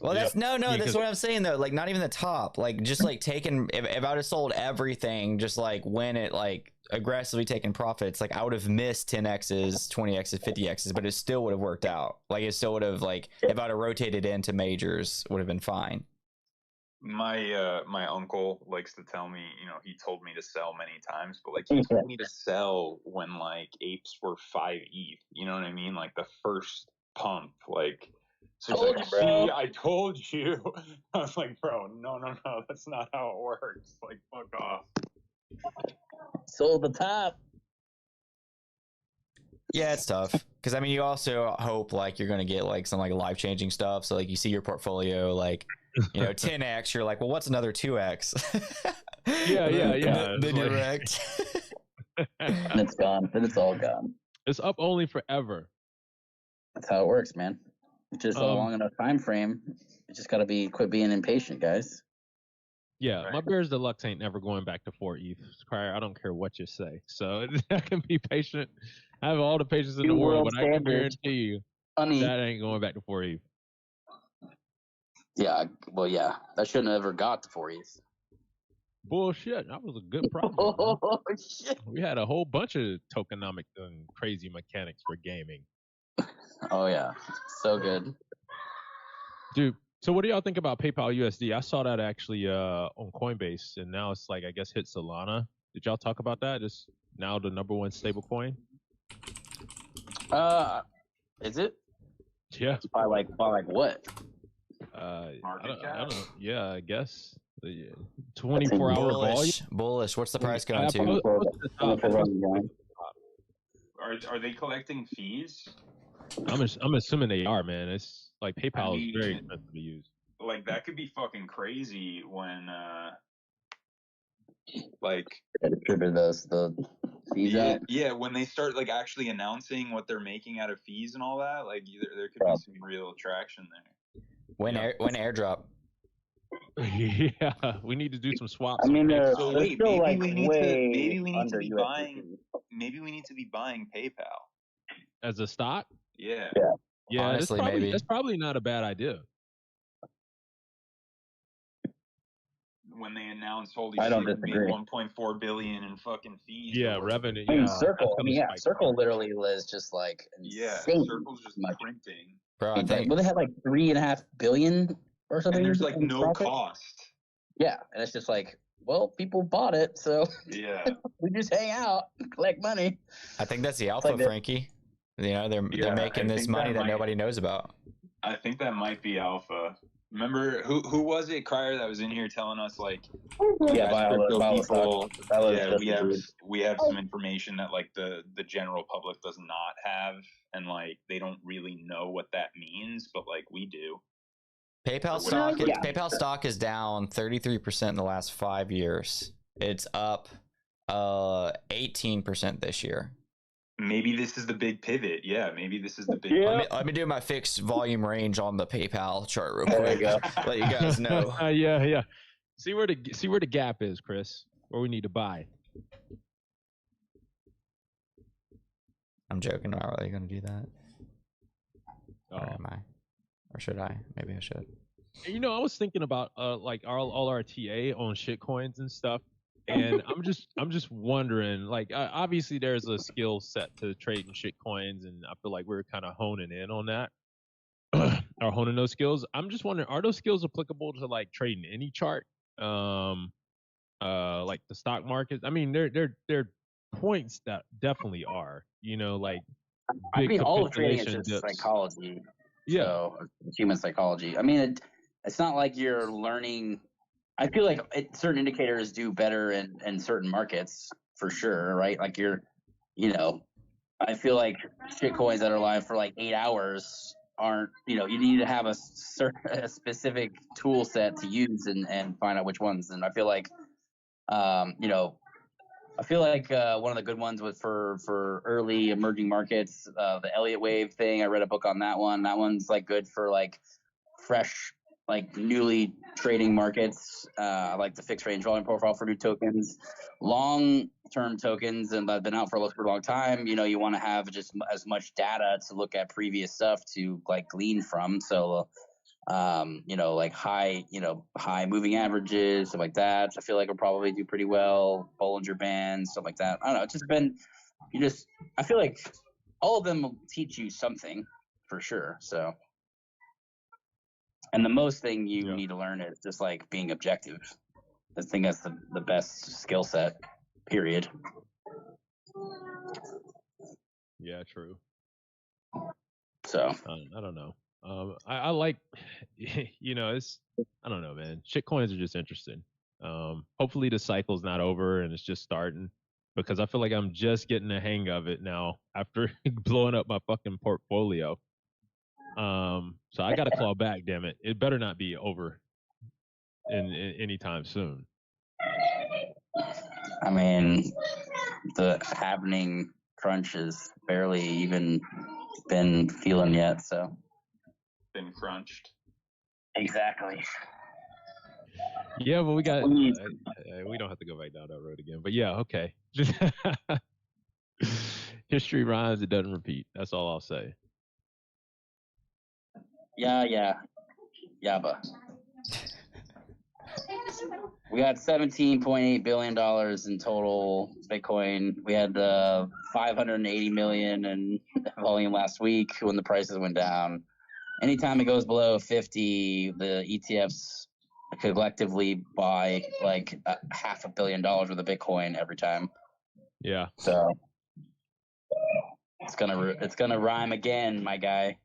Well, that's that's what I'm saying though. Like not even the top. Like just like taking, if I would have sold everything, just like when it like aggressively taking profits, like I would have missed 10x's, 20x's, 50x's, but it still would have worked out. Like it still would have like, if I'd have rotated into majors, would have been fine. My uncle likes to tell me, he told me to sell many times, but like he told me to sell when like apes were 5 ETH. You know what I mean? Like the first pump, like. So he's like, see, I told you. I was like, bro, no, that's not how it works. Like, fuck off. Sold the top. Yeah, it's tough, because I mean, you also hope like you're gonna get like some like life-changing stuff. So like you see your portfolio like 10x, you're like, well, what's another 2x? Yeah. Then you're wrecked. And it's gone. Then it's all gone. It's up only forever. That's how it works, man. It's just a long enough time frame. You just gotta quit being impatient, guys. Yeah, right. My Bears Deluxe ain't never going back to 4 ETH. I don't care what you say. So I can be patient. I have all the patience in the world, but I can guarantee you that ain't going back to 4 ETH. Yeah, well, yeah. That shouldn't have ever got to 4 ETH. Bullshit. That was a good problem. Oh, shit. We had a whole bunch of tokenomic and crazy mechanics for gaming. Oh, yeah. So good. Dude, so what do y'all think about PayPal USD? I saw that actually on Coinbase, and now it's like, I guess, hit Solana. Did y'all talk about that? It's now the #1 stable coin? Is it? Yeah. It's by like what? I don't know. Yeah, I guess. 24-hour volume. Bullish. What's the price going to? Are they collecting fees? I'm assuming they are, man. It's like PayPal is very expensive to use. Like that could be fucking crazy when like distribute the fees out. Yeah, when they start like actually announcing what they're making out of fees and all that, like there could be some real traction there. When airdrop. Yeah, we need to do some swaps. I mean, so wait, maybe we need to be buying PayPal as a stock. Yeah. Honestly, that's probably not a bad idea. when they announced, holy I don't shit, we made disagree. 1.4 billion in fucking fees. Yeah, or revenue. I mean, Yeah, Circle. I mean, yeah, spike Circle hard. literally was just like Yeah, insane. Circle's just much. printing. Bro, I think Well, they had like 3.5 billion or something. And there's like in no profit. cost. Yeah, and it's just like, well, people bought it, so Yeah. we just hang out, collect money. I think that's the alpha, like that- Frankie. You know, they're making this money that nobody knows about. I think that might be alpha. Remember who was it, Crier, that was in here telling us like, Yeah, as crypto people, yeah, we have some information that like the general public does not have, and like they don't really know what that means, but like we do. PayPal stock is down 33% in the last 5 years. It's up 18% this year. Maybe this is the big pivot. Yeah, maybe this is the big. Yeah. Let me do my fixed volume range on the PayPal chart real quick. There you go. Let you guys know. Yeah. See where the gap is, Chris. Where we need to buy. I'm joking. I'm not really going to do that. Oh. Or am I? Or should I? Maybe I should. You know, I was thinking about like all our TA on shitcoins and stuff, and I'm just wondering, like, obviously there's a skill set to trading shitcoins, and I feel like we're kind of honing in on that, or honing those skills. I'm just wondering, are those skills applicable to like trading any chart, like the stock market? I mean, they're points that definitely are, you know, like. I mean, all of trading is capitulation just dips. psychology. Yeah. So, it's human psychology. I mean, it's not like you're learning. I feel like certain indicators do better in certain markets for sure, right? Like you know, I feel like shitcoins that are live for like 8 hours aren't, you know, you need to have a specific tool set to use and find out which ones. And I feel like, you know, one of the good ones was for early emerging markets, the Elliott wave thing. I read a book on that one. That one's like good for like fresh, like newly trading markets. I like the fixed range volume profile for new tokens, long term tokens, and that have been out for a super long time. You know, you want to have just as much data to look at previous stuff to like glean from. So, you know, like high moving averages, stuff like that. I feel like will probably do pretty well. Bollinger Bands, stuff like that. I don't know. It's just been, I feel like all of them will teach you something for sure. So, and the most thing you need to learn is just like being objective. I think that's the best skill set, period. Yeah, true. So I don't know. I like, you know, I don't know, man. Shitcoins are just interesting. Hopefully the cycle's not over and it's just starting, because I feel like I'm just getting the hang of it now after blowing up my fucking portfolio. So I got to claw back, damn it. It better not be over in anytime soon. I mean, the happening crunch has barely even been feeling yet, so. Been crunched. Exactly. Yeah, but we got, we don't have to go back down that road again, but yeah, okay. History rhymes, it doesn't repeat. That's all I'll say. Yeah, but we got $17.8 billion in total Bitcoin. We had 580 million in volume last week when the prices went down. Anytime it goes below 50, the ETFs collectively buy like $500 million worth of Bitcoin every time. Yeah. So it's gonna rhyme again, my guy.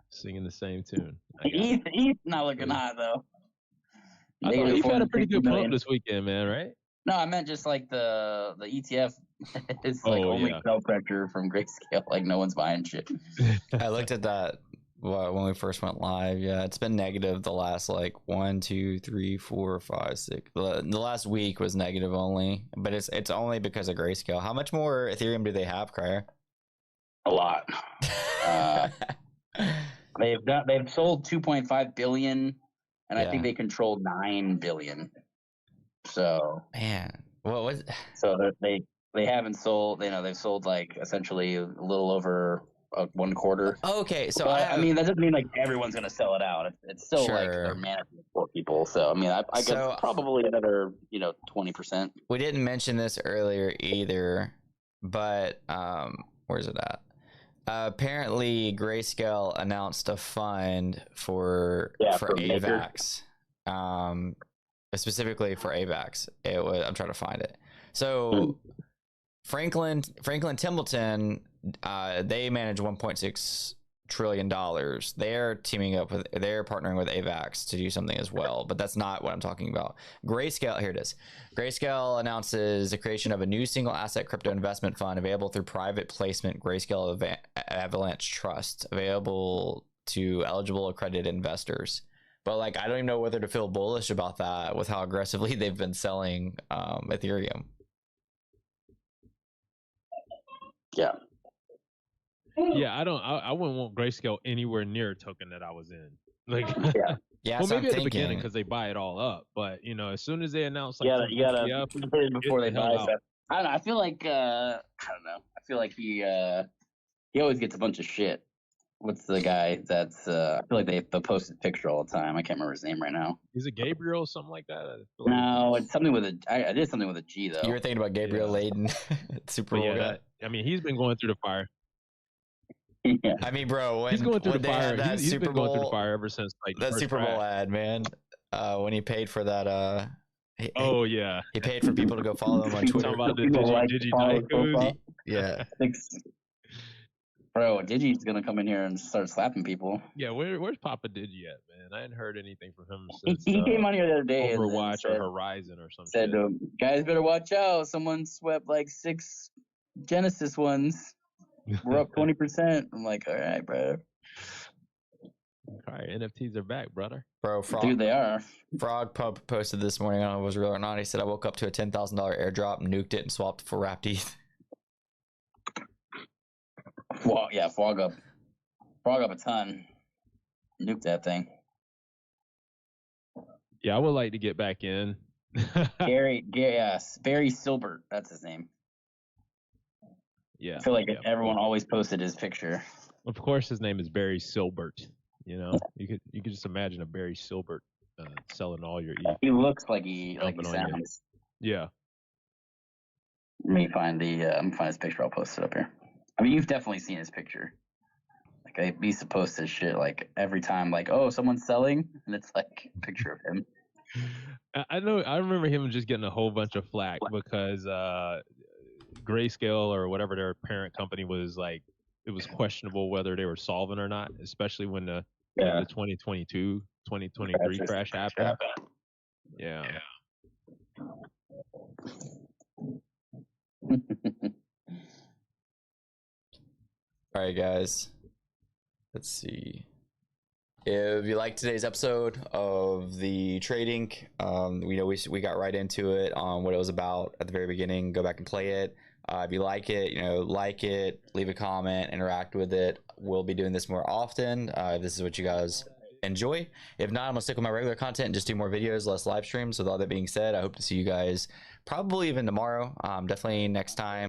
Singing the same tune. He's not looking hot though. I thought he had a pretty good pump this weekend, man, right? No, I meant just like the ETF is like only sell pressure from Grayscale. Like no one's buying shit. I looked at that when we first went live. Yeah, it's been negative the last like 1, 2, 3, 4, 5, 6. The last week was negative only, but it's only because of Grayscale. How much more Ethereum do they have, Crier? A lot. They've sold 2.5 billion, and I think they control 9 billion. So man, what was? So they haven't sold. You know, they've sold like essentially a little over one quarter. Okay, so But, I mean, that doesn't mean like everyone's gonna sell it out. It's still like they're managing for people. So I mean, I guess probably another 20%. We didn't mention this earlier either, but where's it at? Apparently, Grayscale announced a fund for AVAX, specifically for AVAX. I'm trying to find it. So Franklin Templeton, they manage $1.6 trillion. They're partnering with AVAX to do something as well, but that's not what I'm talking about. Grayscale, here it is. Grayscale announces the creation of a new single asset crypto investment fund available through private placement Grayscale Avalanche Trust, available to eligible accredited investors. But like, I don't even know whether to feel bullish about that with how aggressively they've been selling Ethereum. Yeah. Yeah, I wouldn't want Grayscale anywhere near a token that I was in. Like, yeah. Well, maybe at the beginning because they buy it all up, but as soon as they announce like you gotta put it before they buy stuff. I don't know. I feel like I don't know. I feel like he always gets a bunch of shit. What's the guy that's I feel like they post his picture all the time. I can't remember his name right now. Is it Gabriel or something like that? No, it's something with a. I did something with a G though. You were thinking about Gabriel Layden, Super Bowl guy. I mean, he's been going through the fire. Yeah. I mean, bro, when he's going through the fire. He's Super been Bowl, going through the fire ever since like that Super Bowl ad, man. When he paid for that, he paid for people to go follow him on Twitter. Talking about the Digi yeah. Bro, Digi's gonna come in here and start slapping people. Yeah, where's Papa Digi at, man? I hadn't heard anything from him since he came on here the other day. Overwatch or Horizon or something. Said, guys, better watch out. Someone swept like 6 Genesis ones. We're up 20%. I'm like, all right, bro. All right, NFTs are back, brother. Bro, Dude, they are. Frog Pub posted this morning. I don't know if it was real or not. He said, I woke up to a $10,000 airdrop, nuked it, and swapped for wrapped ETH. Frog up a ton. Nuke that thing. Yeah, I would like to get back in. Barry Silbert, that's his name. Yeah. I feel like everyone always posted his picture. Of course, his name is Barry Silbert. You could just imagine a Barry Silbert selling all your ETH. He looks like he sounds. Yeah. Let me find his picture. I'll post it up here. I mean, you've definitely seen his picture. Like, I used to post this shit like every time, like, oh, someone's selling, and it's like a picture of him. I know. I remember him just getting a whole bunch of flack because Grayscale or whatever their parent company was like, it was questionable whether they were solvent or not, especially when the 2022, 2023 crash happened. Yeah. All right, guys. Let's see. If you liked today's episode of the trading, we got right into it on what it was about at the very beginning. Go back and play it. If you like it, like it, leave a comment, interact with it. We'll be doing this more often. If this is what you guys enjoy. If not, I'm gonna stick with my regular content and just do more videos, less live streams. With all that being said, I hope to see you guys probably even tomorrow. Definitely next time.